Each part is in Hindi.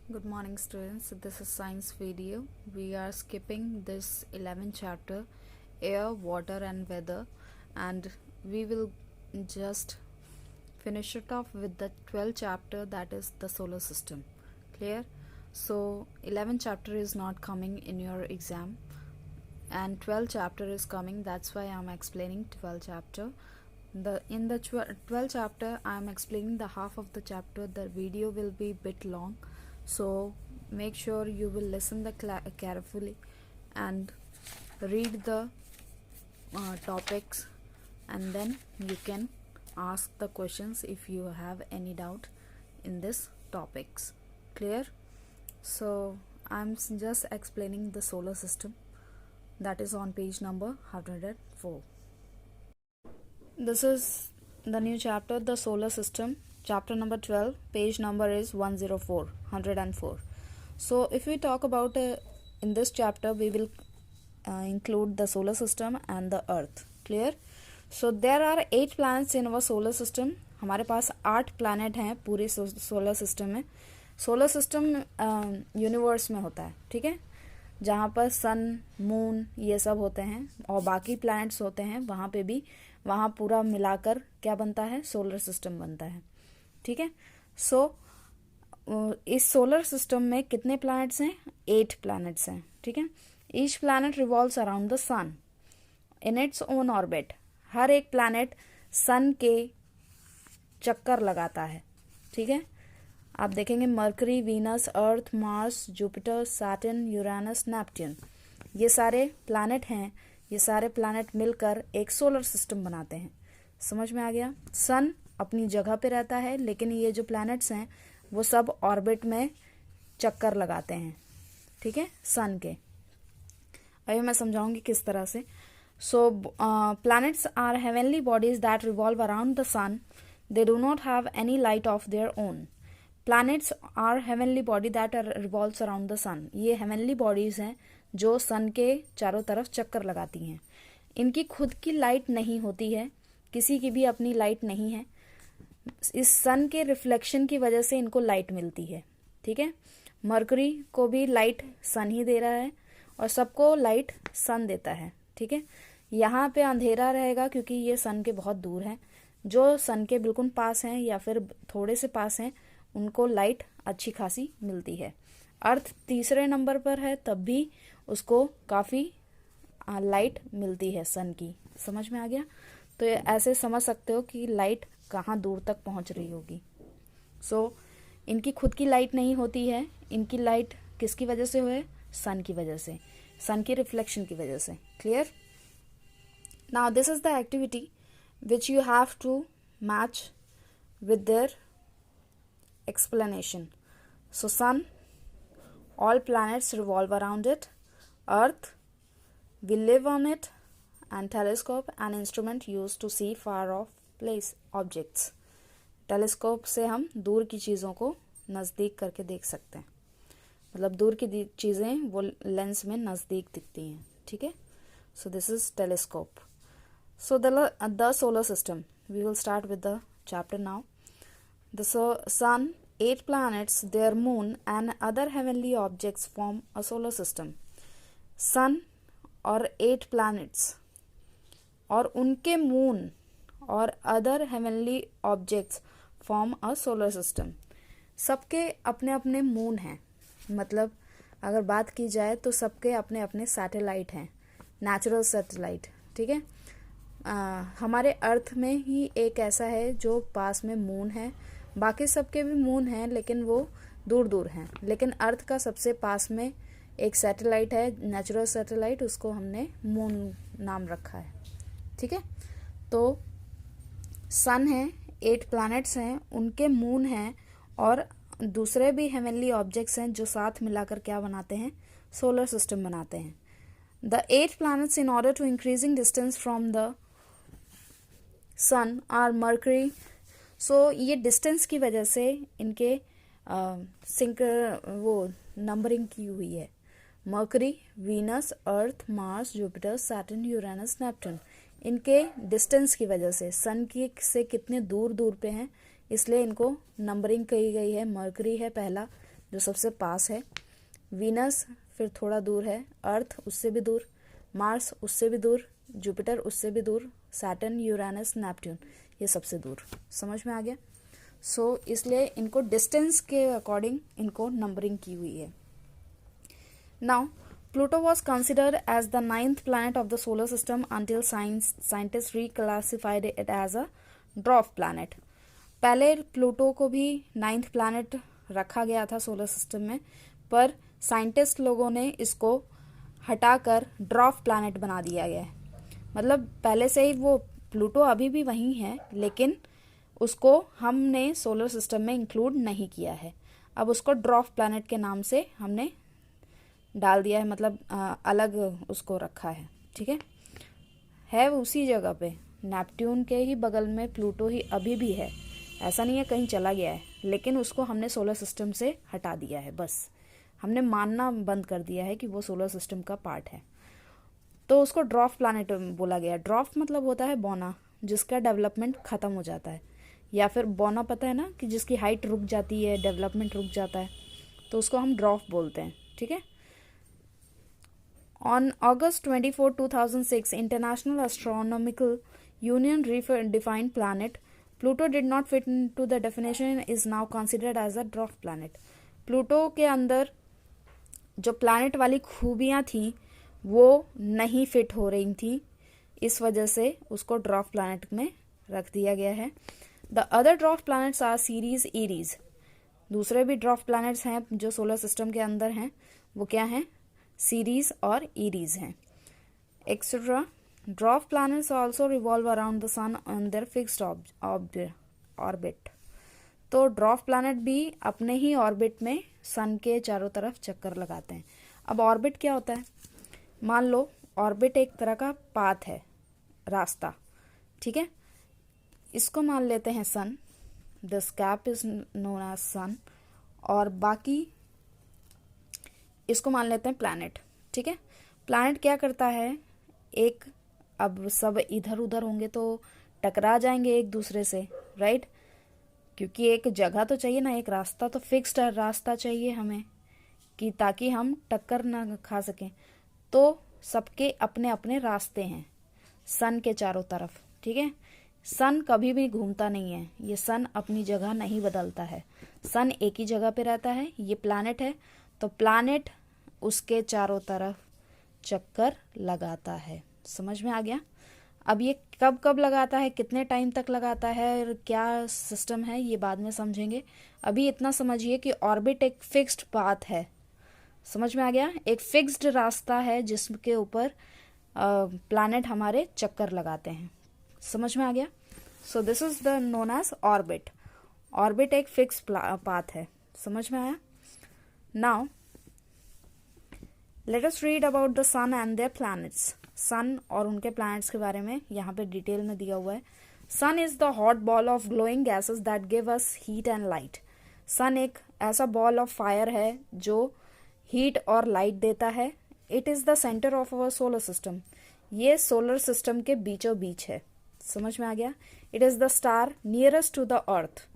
Good morning, students. This is science video. We are skipping this 11th chapter, air, water, and weather, and we will just finish it off with the 12th chapter, that is the solar system. Clear? So 11th chapter is not coming in your exam, and 12th chapter is coming. That's why I'm explaining 12th chapter. In the 12th chapter, I'm explaining the half of the chapter. The video will be bit long, so make sure you will listen the carefully and read the topics, and then you can ask the questions if you have any doubt in this topics. Clear? So I'm just explaining the solar system, that is on page number 104. This is the new chapter, the solar system, chapter number 12, page number is 104. So if we talk about in this chapter, we will include the solar system and the earth. Clear? So there are 8 planets in our solar system. हमारे पास 8 planet हैं पूरे सोलर सिस्टम में. सोलर सिस्टम यूनिवर्स में होता है, ठीक है, जहाँ पर सन, मून ये सब होते हैं और बाकी प्लैनेट्स होते हैं. वहाँ पे भी, वहाँ पूरा मिलाकर क्या बनता है, सोलर सिस्टम बनता है. ठीक है. सो इस सोलर सिस्टम में कितने प्लैनेट्स हैं? 8 प्लैनेट्स हैं. ठीक है. Each planet revolves around the sun in its own orbit. हर एक प्लैनेट सन के चक्कर लगाता है. ठीक है. आप देखेंगे मरकरी, वीनस, अर्थ, Mars, Jupiter, Saturn, Uranus, Neptune, ये सारे प्लैनेट हैं. ये सारे प्लैनेट मिलकर एक सोलर सिस्टम बनाते हैं. समझ में आ गया? सन अपनी जगह पे रहता है, लेकिन ये जो प्लैनेट्स हैं वो सब ऑर्बिट में चक्कर लगाते हैं. ठीक है, सन के. अभी मैं समझाऊंगी किस तरह से. So planets are heavenly bodies that revolve around the sun. They do not have any light of their own. Planets are heavenly body that revolves around the sun. ये हेवनली बॉडीज हैं जो सन के चारों तरफ चक्कर लगाती हैं. इनकी खुद की लाइट नहीं होती है, किसी की भी अपनी लाइट नहीं है. इस सन के रिफ्लेक्शन की वजह से इनको लाइट मिलती है. ठीक है. मरकरी को भी लाइट सन ही दे रहा है और सबको लाइट सन देता है. ठीक है. यहाँ पे अंधेरा रहेगा क्योंकि ये सन के बहुत दूर हैं. जो सन के बिल्कुल पास हैं या फिर थोड़े से पास हैं, उनको लाइट अच्छी खासी मिलती है. अर्थ तीसरे नंबर पर है, तब भी उसको काफ़ी लाइट मिलती है सन की. समझ में आ गया? तो ऐसे समझ सकते हो कि लाइट कहाँ दूर तक पहुँच रही होगी. सो इनकी खुद की लाइट नहीं होती है. इनकी लाइट किसकी वजह से है? सन की वजह से, सन की रिफ्लेक्शन की वजह से. Clear? Now this is the activity which you have to match with their explanation. So sun, all planets revolve around it. Earth, we live on it. And telescope, an instrument used to see far off place objects. Telescope से हम दूर की चीज़ों को नज़दीक करके देख सकते हैं. मतलब दूर की चीज़ें वो लेंस में नज़दीक दिखती हैं. ठीक है. So this is telescope. So the solar system, we will start with the chapter now. The sun, 8 planets, their moon, and other heavenly objects form a solar system. Sun और 8 planets और उनके moon और other heavenly objects form a solar system. सबके अपने अपने moon हैं. मतलब अगर बात की जाए तो सबके अपने अपने सैटेलाइट हैं, नेचुरल सैटेलाइट. ठीक है. हमारे अर्थ में ही एक ऐसा है जो पास में मून है. बाकी सबके भी मून हैं लेकिन वो दूर दूर हैं. लेकिन अर्थ का सबसे पास में एक सैटेलाइट है, नेचुरल सैटेलाइट, उसको हमने मून नाम रखा है. ठीक है. तो सन है, 8 प्लैनेट्स हैं, उनके मून हैं और दूसरे भी हेवनली ऑब्जेक्ट्स हैं जो साथ मिलाकर क्या बनाते हैं? सोलर सिस्टम बनाते हैं. The 8 planets in order to increasing distance from the sun are Mercury. So ये डिस्टेंस की वजह से इनके वो नंबरिंग की हुई है. मर्करी, वीनस, अर्थ, Mars, Jupiter, Saturn, Uranus, Neptune, इनके डिस्टेंस की वजह से सन की से कितने दूर दूर पे हैं, इसलिए इनको नंबरिंग की गई है. मर्करी है पहला, जो सबसे पास है, वीनस फिर थोड़ा दूर है, अर्थ उससे भी दूर, मार्स उससे भी दूर, जुपिटर उससे भी दूर, सैटर्न, यूरेनस, नेपट्यून ये सबसे दूर। समझ में आ गया? सो इसलिए इनको डिस्टेंस के अकॉर्डिंग इनको नंबरिंग की हुई है। Now Pluto was considered as the 9th planet of the solar system until scientists reclassified it as a dwarf planet. पहले प्लूटो को भी 9th planet रखा गया था सोलर सिस्टम में, पर साइंटिस्ट लोगों ने इसको हटाकर ड्वार्फ प्लैनेट बना दिया गया है। मतलब पहले से ही वो प्लूटो अभी भी वहीं है, लेकिन उसको हमने सोलर सिस्टम में इंक्लूड नहीं किया है। अब उसको ड्वार्फ प्लैनेट के नाम से हमने डाल दिया है, मतलब अलग उसको रखा है। ठीक है उसी जगह पे, नेपट्यून के ही बगल में प्लूटो ही अभी भी है, ऐसा नहीं है कहीं चला गया है, लेकिन उसको हमने सोलर सिस्टम से हटा दिया है। बस हमने मानना बंद कर दिया है कि वो सोलर सिस्टम का पार्ट है, तो उसको ड्वार्फ प्लैनेट बोला गया। ड्वार्फ मतलब होता है बौना, जिसका डेवलपमेंट खत्म हो जाता है, या फिर बौना पता है ना कि जिसकी हाइट रुक जाती है, डेवलपमेंट रुक जाता है, तो उसको हम ड्वार्फ बोलते हैं। ठीक है। On August 24, 2006, International Astronomical Union defined planet Pluto did not fit into the definition, is now considered as a dwarf planet. Pluto के अंदर जो प्लैनेट वाली खूबियाँ थी वो नहीं फिट हो रही थी, इस वजह से उसको ड्वार्फ प्लैनेट में रख दिया गया है। The other dwarf planets are Ceres, Eris. दूसरे भी ड्वार्फ प्लैनेट्स हैं जो सोलर सिस्टम के अंदर हैं, वो क्या हैं? सीरीज और ईरीज हैं, etcetera. Dwarf planets also revolve around the sun on their fixed orbit. तो ड्वार्फ प्लैनेट भी अपने ही ऑर्बिट में सन के चारों तरफ चक्कर लगाते हैं। अब ऑर्बिट क्या होता है? मान लो ऑर्बिट एक तरह का पाथ है, रास्ता। ठीक है, इसको मान लेते हैं sun, this cap is known as sun, और बाकी इसको मान लेते हैं प्लैनेट। ठीक है, प्लैनेट क्या करता है, एक, अब सब इधर उधर होंगे तो टकरा जाएंगे एक दूसरे से, राइट? क्योंकि एक जगह तो चाहिए ना, एक रास्ता तो फिक्स्ड रास्ता चाहिए हमें, कि ताकि हम टक्कर ना खा सकें। तो सबके अपने अपने रास्ते हैं सन के चारों तरफ। ठीक है, सन कभी भी घूमता नहीं है, ये सन अपनी जगह नहीं बदलता है, सन एक ही जगह पे रहता है। ये प्लैनेट है, तो प्लैनेट उसके चारों तरफ चक्कर लगाता है। समझ में आ गया? अब ये कब कब लगाता है, कितने टाइम तक लगाता है, क्या सिस्टम है, ये बाद में समझेंगे। अभी इतना समझिए कि ऑर्बिट एक फिक्स्ड पाथ है। समझ में आ गया? एक फिक्स्ड रास्ता है जिसके ऊपर प्लैनेट हमारे चक्कर लगाते हैं। समझ में आ गया? So this is the known as orbit. Orbit एक फिक्स पाथ है। समझ में आया? Now let us read about the sun and their planets. Sun और उनके प्लैनेट्स के बारे में यहाँ पे डिटेल में दिया हुआ है। Sun is the hot ball of glowing gases that give us heat and light. Sun एक ऐसा बॉल ऑफ फायर है जो हीट और लाइट देता है। It is the centre of our solar system. ये सोलर सिस्टम के बीचों बीच है। समझ में आ गया? It is the star nearest to the earth.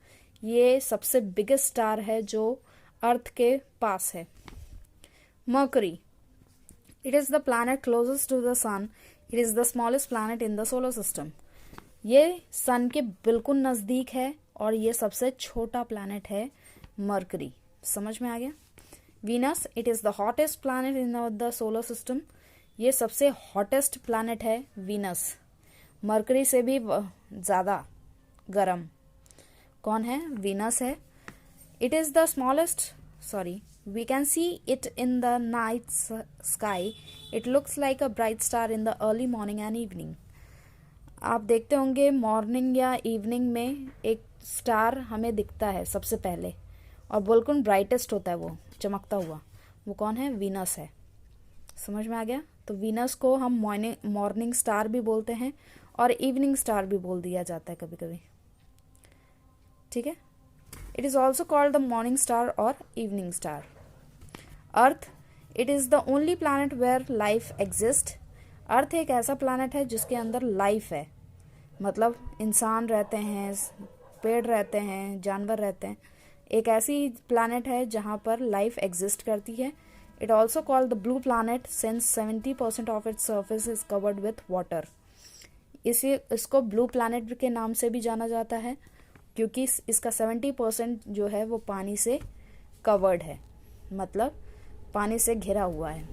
ये सबसे बिगेस्ट स्टार है जो अर्थ के पास है। Mercury, it is the planet closest to the sun. It is the smallest planet in the solar system. ये सन के बिल्कुल नजदीक है और ये सबसे छोटा प्लैनेट है मर्करी। समझ में आ गया? Venus, it is the hottest planet in the solar system. ये सबसे हॉटेस्ट प्लैनेट है वीनस, मर्करी से भी ज्यादा गर्म। कौन है? वीनस है। It is the smallest, we can see it in the night sky. It looks like a bright star in the early morning and evening. आप देखते होंगे मॉर्निंग या इवनिंग में एक स्टार हमें दिखता है सबसे पहले, और बिल्कुल ब्राइटेस्ट होता है वो, चमकता हुआ। वो कौन है? वीनस है। समझ में आ गया? तो वीनस को हम मॉर्निंग स्टार भी बोलते हैं और इवनिंग स्टार भी बोल दिया जाता है कभी कभी। ठीक है? It is also called the morning star or evening star. Earth, it is the only planet where life exists. अर्थ एक ऐसा प्लैनेट है जिसके अंदर लाइफ है, मतलब इंसान रहते हैं, पेड़ रहते हैं, जानवर रहते हैं। एक ऐसी प्लैनेट है जहाँ पर लाइफ एग्जिस्ट करती है। It also called the blue planet since 70% of its surface is covered with water. इसको ब्लू प्लैनेट के नाम से भी जाना जाता है क्योंकि इसका 70% जो है वो पानी से कवर्ड है, मतलब पानी से घिरा हुआ है।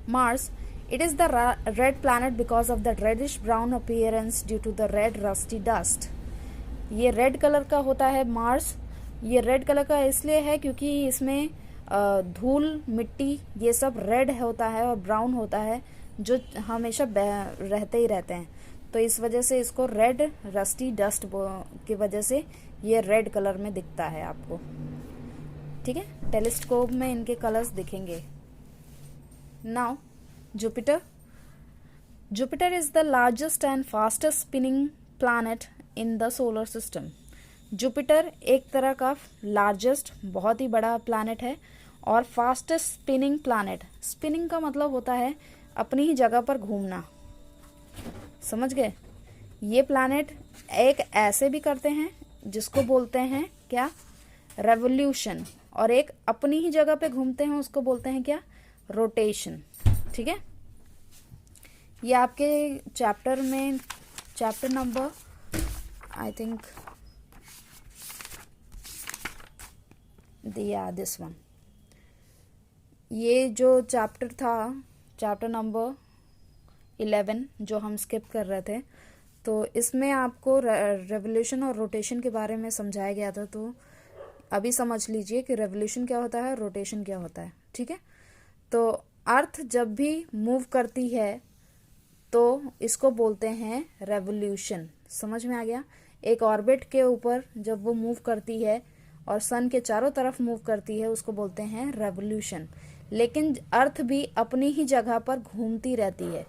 Mars, it is the red planet because of the reddish brown appearance due to the red rusty dust। ये रेड कलर का होता है मार्स। ये रेड कलर का इसलिए है क्योंकि इसमें धूल, मिट्टी, ये सब रेड होता है और ब्राउन होता है जो हमेशा रहते ही रहते हैं, तो इस वजह से इसको रेड रस्टी डस्ट की वजह से ये रेड कलर में दिखता है आपको। ठीक है, टेलीस्कोप में इनके कलर्स दिखेंगे। Now Jupiter. Jupiter is the largest and fastest spinning planet in the solar system. Jupiter एक तरह का लार्जेस्ट, बहुत ही बड़ा प्लैनेट है और फास्टेस्ट स्पिनिंग प्लैनेट। स्पिनिंग का मतलब होता है अपनी ही जगह पर घूमना, समझ गए। ये प्लैनेट एक ऐसे भी करते हैं जिसको बोलते हैं क्या, रेवोल्यूशन, और एक अपनी ही जगह पे घूमते हैं उसको बोलते हैं क्या, रोटेशन। ठीक है, ये आपके चैप्टर में, chapter number I think this one, ये जो चैप्टर था, चैप्टर नंबर 11 जो हम स्किप कर रहे थे, तो इसमें आपको रेवोल्यूशन और रोटेशन के बारे में समझाया गया था। तो अभी समझ लीजिए कि रेवोल्यूशन क्या होता है, रोटेशन क्या होता है। ठीक है, तो अर्थ जब भी मूव करती है तो इसको बोलते हैं रेवोल्यूशन। समझ में आ गया। एक ऑर्बिट के ऊपर जब वो मूव करती है और सन के चारों तरफ मूव करती है उसको बोलते हैं रेवोल्यूशन। लेकिन अर्थ भी अपनी ही जगह पर घूमती रहती है,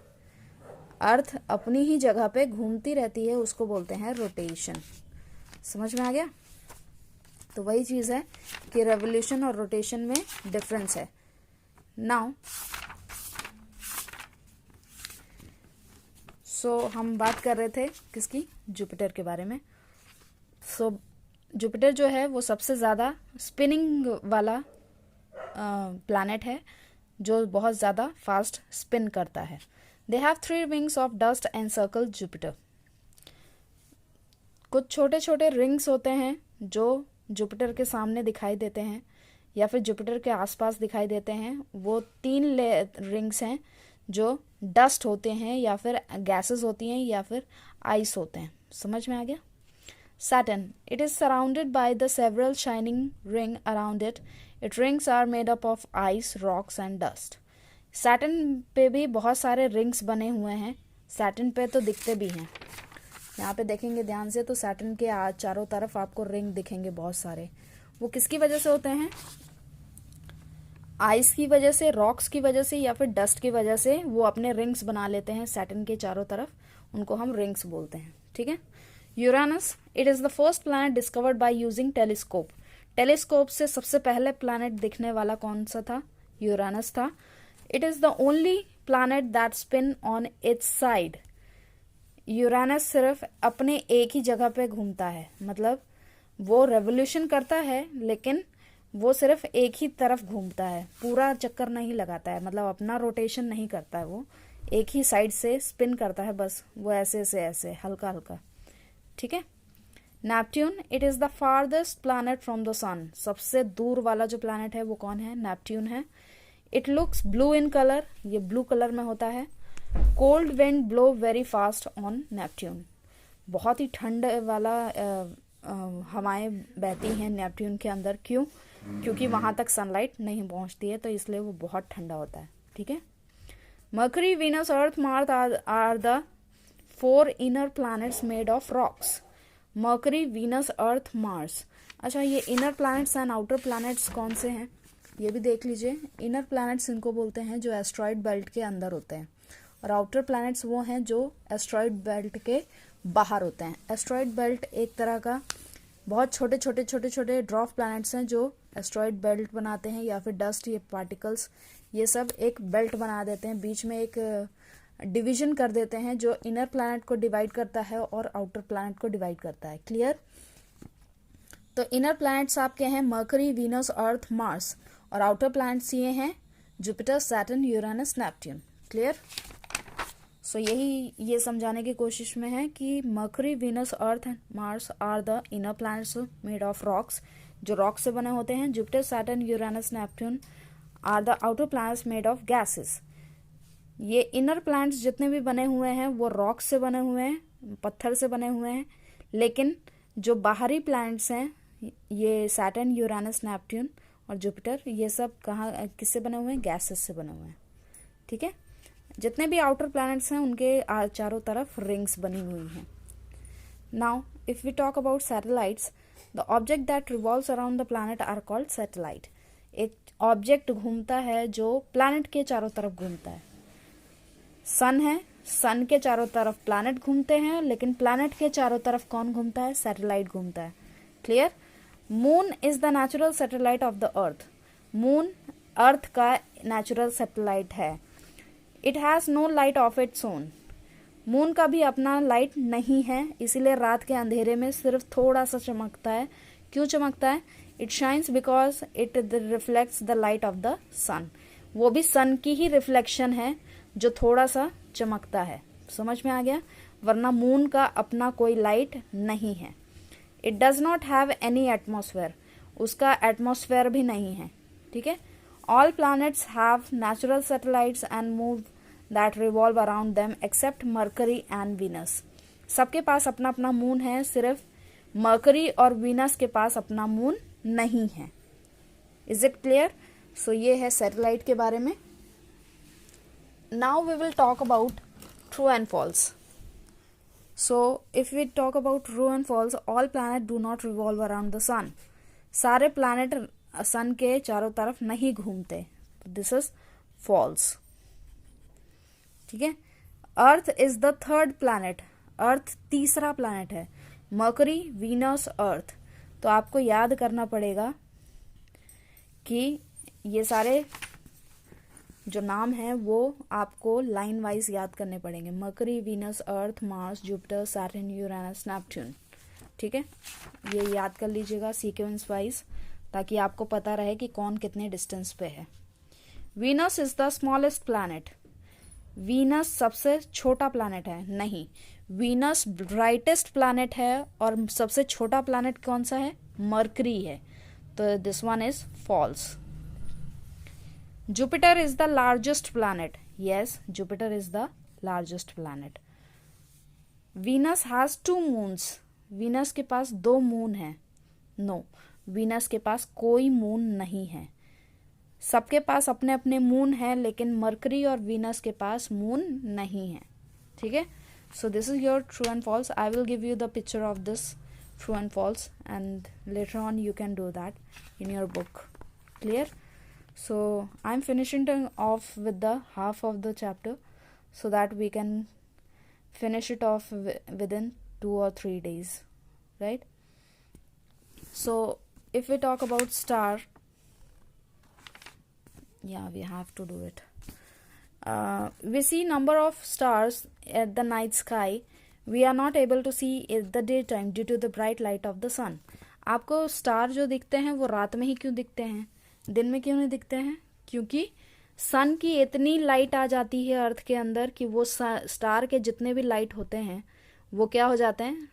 अर्थ अपनी ही जगह पे घूमती रहती है, उसको बोलते हैं रोटेशन। समझ में आ गया। तो वही चीज़ है कि रेवोल्यूशन और रोटेशन में डिफरेंस है। नाउ हम बात कर रहे थे किसकी, जुपिटर के बारे में। जुपिटर जो है वो सबसे ज़्यादा स्पिनिंग वाला प्लैनेट है जो बहुत ज़्यादा फास्ट स्पिन करता है। They have 3 rings of dust and circle Jupiter. कुछ छोटे छोटे रिंग्स होते हैं जो जुपिटर के सामने दिखाई देते हैं या फिर जुपिटर के आसपास दिखाई देते हैं। वो 3 रिंग्स हैं जो डस्ट होते हैं या फिर गैसेस होती हैं या फिर आइस होते हैं। समझ में आ गया। Saturn, it is surrounded by the several shining ring around it. Its rings are made up of ice, rocks and dust. Saturn पे भी बहुत सारे रिंग्स बने हुए हैं। Saturn पे तो दिखते भी हैं, यहाँ पे देखेंगे ध्यान से तो Saturn के चारों तरफ आपको रिंग दिखेंगे बहुत सारे। वो किसकी वजह से होते हैं, आइस की वजह से, रॉक्स की वजह से या फिर डस्ट की वजह से वो अपने रिंग्स बना लेते हैं सैटर्न के चारों तरफ, उनको हम रिंग्स बोलते हैं। ठीक है। Uranus, it is the first planet discovered by using telescope. Telescope से सबसे पहले प्लैनेट दिखने वाला कौन सा था, यूरानस था। It is the only planet that spin on it's side. Uranus सिर्फ अपने एक ही जगह पे घूमता है, मतलब वो रेवोल्यूशन करता है लेकिन वो सिर्फ एक ही तरफ घूमता है, पूरा चक्कर नहीं लगाता है, मतलब अपना रोटेशन नहीं करता है, वो एक ही साइड से स्पिन करता है, बस वो ऐसे से ऐसे हल्का हल्का। ठीक है। Neptune, it is the farthest planet from the sun. सबसे दूर वाला जो प्लैनेट है वो कौन है, नेपट्यून है। It looks blue in colour, ये ब्लू कलर में होता है। Cold wind blow very fast on Neptune. बहुत ही ठंड वाला हवाएं बहती हैं नेपट्यून के अंदर। क्यों, क्योंकि वहां तक सनलाइट नहीं पहुंचती है, तो इसलिए वो बहुत ठंडा होता है। ठीक है। Mercury, Venus, earth, Mars are the 4 inner planets made of rocks. Mercury, Venus, earth, Mars. अच्छा, ये inner planets and outer planets कौन से हैं ये भी देख लीजिए। इनर प्लैनेट्स इनको बोलते हैं जो एस्ट्रॉइड बेल्ट के अंदर होते हैं, और आउटर प्लैनेट्स वो हैं जो एस्ट्रॉइड बेल्ट के बाहर होते हैं। एस्ट्रॉइड बेल्ट एक तरह का बहुत छोटे छोटे छोटे छोटे ड्वार्फ प्लैनेट्स हैं जो एस्ट्रॉइड बेल्ट बनाते हैं, या फिर डस्ट, ये पार्टिकल्स, ये सब एक बेल्ट बना देते हैं, बीच में एक डिवीजन कर देते हैं जो इनर प्लैनेट को डिवाइड करता है और आउटर प्लैनेट को डिवाइड करता है। क्लियर। तो इनर प्लैनेट्स आपके हैं मर्करी, वीनस, अर्थ, मार्स, और आउटर प्लैनेट्स ये हैं Jupiter, Saturn, Uranus, Neptune. Clear? So यही ये समझाने की कोशिश में है कि Mercury, Venus, Earth and Mars are the inner planets made of rocks, जो रॉक से बने होते हैं। Jupiter, Saturn, Uranus, Neptune are the outer planets made of gases. ये इनर प्लैनेट्स जितने भी बने हुए हैं वो रॉक से बने हुए हैं, पत्थर से बने हुए हैं, लेकिन जो बाहरी प्लैनेट्स हैं ये सैटर्न, यूरेनस, नेपट्यून और जुपिटर, ये सब कहाँ किससे बने हुए हैं? गैसेस से बने हुए हैं। ठीक है? जितने भी आउटर प्लैनेट्स हैं उनके चारों तरफ रिंग्स बनी हुई हैं। Now if we talk about satellites, the object that revolves around the planet are called satellite. एक ऑब्जेक्ट घूमता है जो प्लैनेट के चारों तरफ घूमता है। सन है, सन के चारों तरफ प्लैनेट घूमते हैं, लेकिन प्लैनेट के चारों तरफ कौन घूमता है? सैटेलाइट घूमता है। Clear? Moon is the natural satellite of the earth. Moon earth का नेचुरल सैटेलाइट है। It has no light of its own. Moon का भी अपना लाइट नहीं है, इसीलिए रात के अंधेरे में सिर्फ थोड़ा सा चमकता है। क्यों चमकता है? It shines because it reflects the light of the sun. वो भी सन की ही रिफ्लेक्शन है जो थोड़ा सा चमकता है। समझ में आ गया? वरना मून का अपना कोई लाइट नहीं है। It does not have any atmosphere. उसका एटमॉस्फेयर भी नहीं है। ठीक है? All planets have natural satellites and move that revolve around them except Mercury and Venus. सबके पास अपना अपना मून है, सिर्फ मर्करी और वीनस के पास अपना मून नहीं है। Is it clear? सो ये है सैटेलाइट के बारे में। Now we will talk about true and false. So, if we talk about true and false, all planets do not revolve around the sun. सारे प्लैनेट सन के चारों तरफ नहीं घूमते। This is false. ठीक है? Earth is the third planet. Earth तीसरा प्लैनेट है। Mercury, Venus, Earth. तो आपको याद करना पड़ेगा कि ये सारे जो नाम है वो आपको लाइन वाइज याद करने पड़ेंगे। मर्करी, वीनस, अर्थ, Mars, Jupiter, Saturn, Uranus, Neptune. ठीक है? ये याद कर लीजिएगा सीक्वेंस वाइज, ताकि आपको पता रहे कि कौन कितने डिस्टेंस पे है। Venus is the smallest planet. Venus सबसे छोटा प्लैनेट है? नहीं, वीनस ब्राइटेस्ट प्लैनेट है और सबसे छोटा प्लैनेट कौन सा है? मर्करी है। तो this one is false. Jupiter is the largest planet. Yes, Jupiter is the largest planet. Venus has 2 moons. Venus के पास 2 मून हैं। No, Venus के पास कोई मून नहीं है। सबके पास अपने अपने मून हैं, लेकिन मर्करी और वीनस के पास मून नहीं है। ठीक है? So this is your true and false. I will give you the picture of this true and false, and later on you can do that in your book. Clear? So I'm finishing off with the half of the chapter so that we can finish it off within 2 or 3 days, right? So if we talk about star, yeah, we have to do it. We see number of stars at the night sky. We are not able to see in the daytime due to the bright light of the sun. आपको स्टार जो दिखते हैं वो रात में ही क्यों दिखते हैं? दिन में क्यों नहीं दिखते हैं? क्योंकि सन की इतनी लाइट आ जाती है अर्थ के अंदर कि वो स्टार के जितने भी लाइट होते हैं वो क्या हो जाते हैं?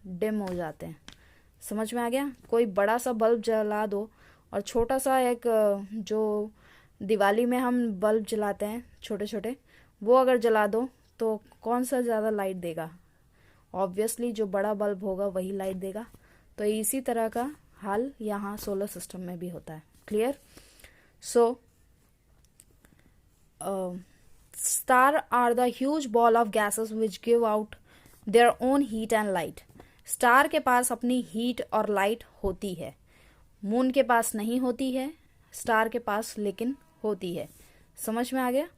डिम हो जाते हैं। समझ में आ गया? कोई बड़ा सा बल्ब जला दो और छोटा सा एक जो दिवाली में हम बल्ब जलाते हैं छोटे छोटे, वो अगर जला दो तो कौन सा ज़्यादा लाइट देगा? ऑब्वियसली जो बड़ा बल्ब होगा वही लाइट देगा। तो इसी तरह का हाल यहाँ सोलर सिस्टम में भी होता है। Clear? So, star are the huge ball of gases which give out their own heat and light. Star के पास अपनी हीट और लाइट होती है, मून के पास नहीं होती है, स्टार के पास लेकिन होती है। समझ में आ गया?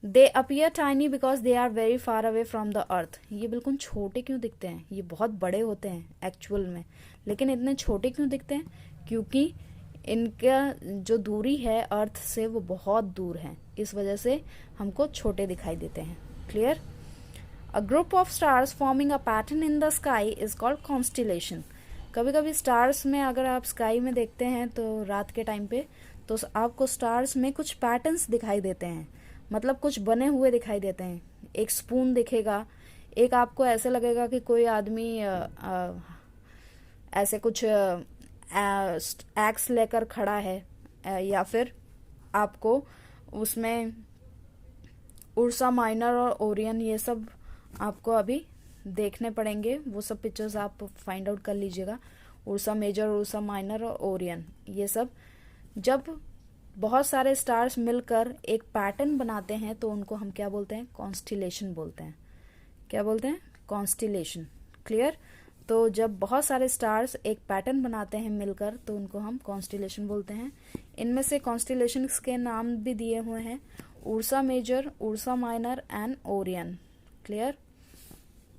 They appear tiny because they are very far away from the earth. ये बिल्कुल छोटे क्यों दिखते हैं? ये बहुत बड़े होते हैं एक्चुअल में, लेकिन इतने छोटे क्यों दिखते हैं? क्योंकि इनका जो दूरी है अर्थ से वो बहुत दूर है, इस वजह से हमको छोटे दिखाई देते हैं। Clear? A group of stars forming a pattern in the sky is called constellation. कभी कभी स्टार्स में अगर आप स्काई में देखते हैं तो रात के टाइम पे, तो आपको स्टार्स में कुछ पैटर्न्स दिखाई देते हैं, मतलब कुछ बने हुए दिखाई देते हैं। एक स्पून दिखेगा, एक आपको ऐसे लगेगा कि कोई आदमी ऐसे कुछ एक्स लेकर खड़ा है, या फिर आपको उसमें उर्सा माइनर और ओरियन, ये सब आपको अभी देखने पड़ेंगे। वो सब पिक्चर्स आप फाइंड आउट कर लीजिएगा। उर्सा मेजर, उर्सा माइनर और ओरियन, ये सब जब बहुत सारे स्टार्स मिलकर एक पैटर्न बनाते हैं तो उनको हम क्या बोलते हैं? कॉन्स्टिलेशन बोलते हैं। क्या बोलते हैं? कॉन्स्टिलेशन। क्लियर? तो जब बहुत सारे स्टार्स एक पैटर्न बनाते हैं मिलकर तो उनको हम कॉन्स्टिलेशन बोलते हैं। इनमें से कॉन्स्टिलेशंस के नाम भी दिए हुए हैं, Ursa Major, Ursa Minor and Orion. Clear?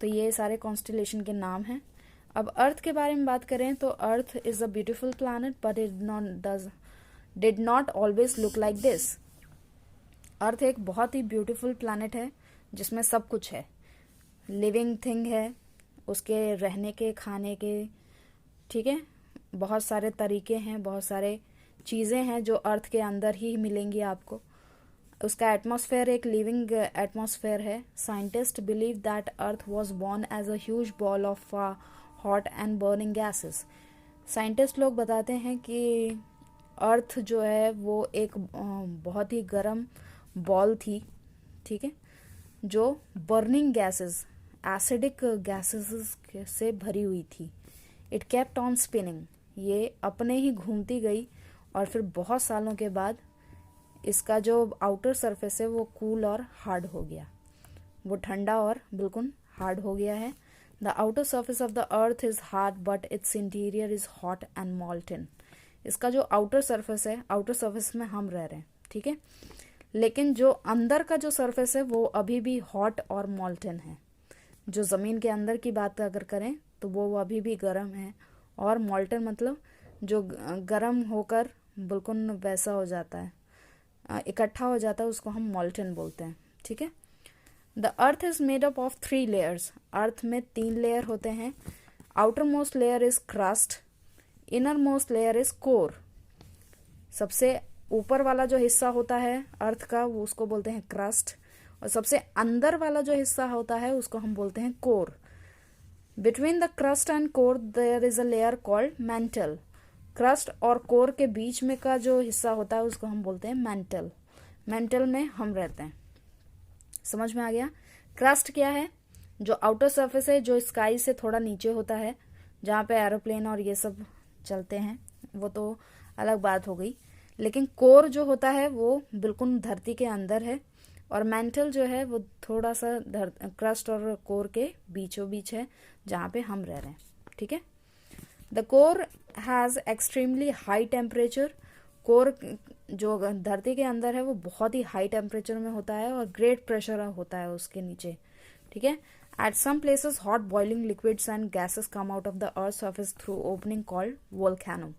तो ये सारे कॉन्स्टिलेशन के नाम हैं। अब अर्थ के बारे में बात करें तो Earth is a beautiful planet but it did not always look like this. Earth एक बहुत ही ब्यूटीफुल प्लैनेट है जिसमें सब कुछ है, लिविंग थिंग है, उसके रहने के, खाने के, ठीक है, बहुत सारे तरीके हैं, बहुत सारे चीज़ें हैं जो अर्थ के अंदर ही मिलेंगी आपको। उसका एटमॉस्फेयर एक लिविंग एटमॉस्फेयर है। Scientist believe that earth was born as a huge ball of hot and burning gases. Scientist लोग बताते हैं कि अर्थ जो है वो एक बहुत ही गर्म बॉल थी, ठीक है, जो बर्निंग गैसेस, एसिडिक गैसेस से भरी हुई थी। इट केप्ट ऑन स्पिनिंग, ये अपने ही घूमती गई और फिर बहुत सालों के बाद इसका जो आउटर सरफेस है वो कूल और हार्ड हो गया, वो ठंडा और बिल्कुल हार्ड हो गया है। The outer surface of the Earth is hard but it's interior is hot and मॉल्टन। इसका जो आउटर सरफेस है, आउटर सरफेस में हम रह रहे हैं, ठीक है, लेकिन जो अंदर का जो सरफेस है वो अभी भी हॉट और मॉल्टन है। जो ज़मीन के अंदर की बात अगर करें तो वो अभी भी गर्म है, और मॉल्टन मतलब जो गर्म होकर बिल्कुल वैसा हो जाता है, इकट्ठा हो जाता है, उसको हम मॉल्टन बोलते हैं, ठीक है। The Earth is made up of 3 layers. Earth में 3 लेयर होते हैं। Outermost layer is crust, innermost layer is core. सबसे ऊपर वाला जो हिस्सा होता है अर्थ का वो उसको बोलते हैं क्रस्ट, और सबसे अंदर वाला जो हिस्सा होता है उसको हम बोलते हैं core. Between the crust and core there is a layer called mantle. Crust और कोर के बीच में का जो हिस्सा होता है उसको हम बोलते हैं मैंटल। मैंटल में हम रहते हैं। समझ में आ गया? क्रस्ट क्या है? जो आउटर सरफेस है, जो स्काई से थोड़ा नीचे होता है, जहाँ पे एरोप्लेन और ये सब चलते हैं, वो तो अलग बात हो गई। लेकिन कोर जो होता है वो बिल्कुल धरती के अंदर है, और मैंटल जो है वो थोड़ा सा क्रस्ट और कोर के बीचों बीच है, जहाँ पे हम रह रहे हैं, ठीक है। The core has extremely high temperature. Core जो धरती के अंदर है वो बहुत ही हाई टेम्परेचर में होता है और ग्रेट प्रेशर होता है उसके नीचे, ठीक है। At some places hot boiling liquids and gases come out of the earth surface through opening called volcano.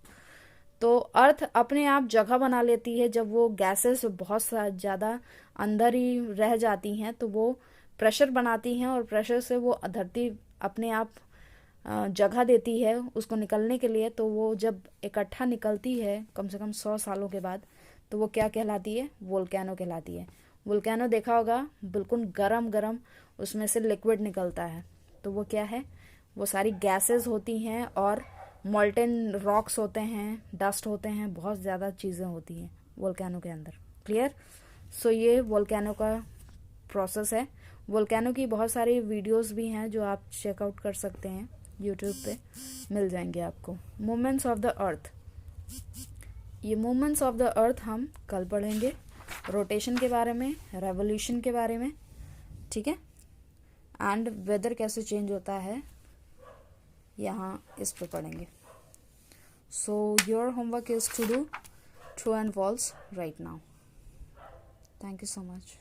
तो अर्थ अपने आप जगह बना लेती है जब वो गैसेस बहुत ज़्यादा अंदर ही रह जाती हैं, तो वो प्रेशर बनाती हैं और प्रेशर से वो धरती अपने आप जगह देती है उसको निकलने के लिए। तो वो जब इकट्ठा निकलती है कम से कम 100 सालों के बाद, तो वो क्या कहलाती है? वोल्केनो कहलाती है। वोल्केनो देखा होगा, बिल्कुल गरम गरम उसमें से लिक्विड निकलता है, तो वो क्या है? वो सारी गैसेस होती हैं और मॉल्टेन रॉक्स होते हैं, डस्ट होते हैं, बहुत ज़्यादा चीज़ें होती हैं वोल्केनो के अंदर। क्लियर? सो ये वोल्केनो का प्रोसेस है। वोल्केनो की बहुत सारी वीडियोस भी हैं जो आप चेकआउट कर सकते हैं, यूट्यूब पे मिल जाएंगे आपको। मूवमेंट्स ऑफ द अर्थ, ये मूवमेंट्स ऑफ द अर्थ हम कल पढ़ेंगे। रोटेशन के बारे में, रेवोल्यूशन के बारे में, ठीक है, एंड वेदर कैसे चेंज होता है यहाँ इस पे पढ़ेंगे। So your homework is to do true and false right now. Thank you so much.